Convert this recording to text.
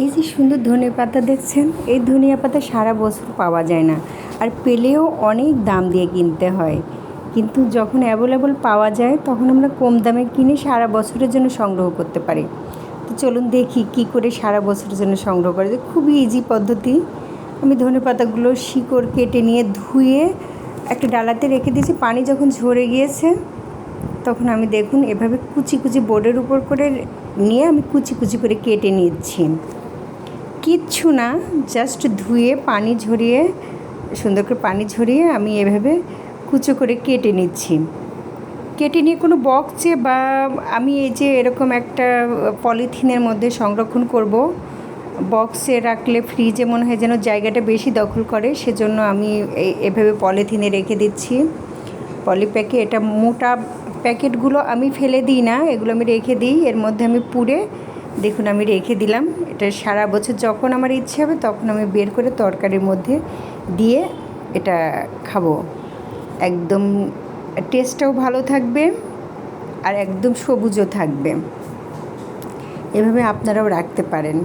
এই যে সুন্দর ধনে পাতা দেখছেন, এই ধনিয়া পাতা সারা বছর পাওয়া যায় না, আর পেলেও অনেক দাম দিয়ে কিনতে হয়। কিন্তু যখন অ্যাভেলেবল পাওয়া যায় তখন আমরা কম দামে কিনে সারা বছরের জন্য সংগ্রহ করতে পারি। তো চলুন দেখি কি করে সারা বছরের জন্য সংগ্রহ করা যায়। খুবই ইজি পদ্ধতি। আমি ধনে পাতাগুলো শিকড় কেটে নিয়ে ধুয়ে একটা ডালাতে রেখে দিয়েছি। পানি যখন ঝরে গিয়েছে তখন আমি দেখুন এভাবে কুচি কুচি বোর্ডের উপর করে নিয়ে আমি কুচি কুচি করে কেটে নিচ্ছি। কিচ্ছু না, জাস্ট ধুয়ে পানি ঝরিয়ে সুন্দর করে পানি ঝরিয়ে আমি এভাবে কুচো করে কেটে নিচ্ছি। কেটে নিয়ে কোনো বক্সে বা আমি এই যে এরকম একটা পলিথিনের মধ্যে সংরক্ষণ করব। বক্সে রাখলে ফ্রিজে মনে হয় যেন জায়গাটা বেশি দখল করে, সেজন্য আমি এভাবে পলিথিনে রেখে দিচ্ছি। পলিপ্যাকে এটা মোটা প্যাকেটগুলো আমি ফেলে দিই না, এগুলো আমি রেখে দিই। এর মধ্যে আমি পুড়ে দেখুন আমি রেখে দিলাম। এটা সারা বছর যখন আমার ইচ্ছে হবে তখন আমি বের করে তরকারির মধ্যে দিয়ে এটা খাবো। একদম টেস্টটাও ভালো থাকবে আর একদম সবুজও থাকবে। এভাবে আপনারাও রাখতে পারেন।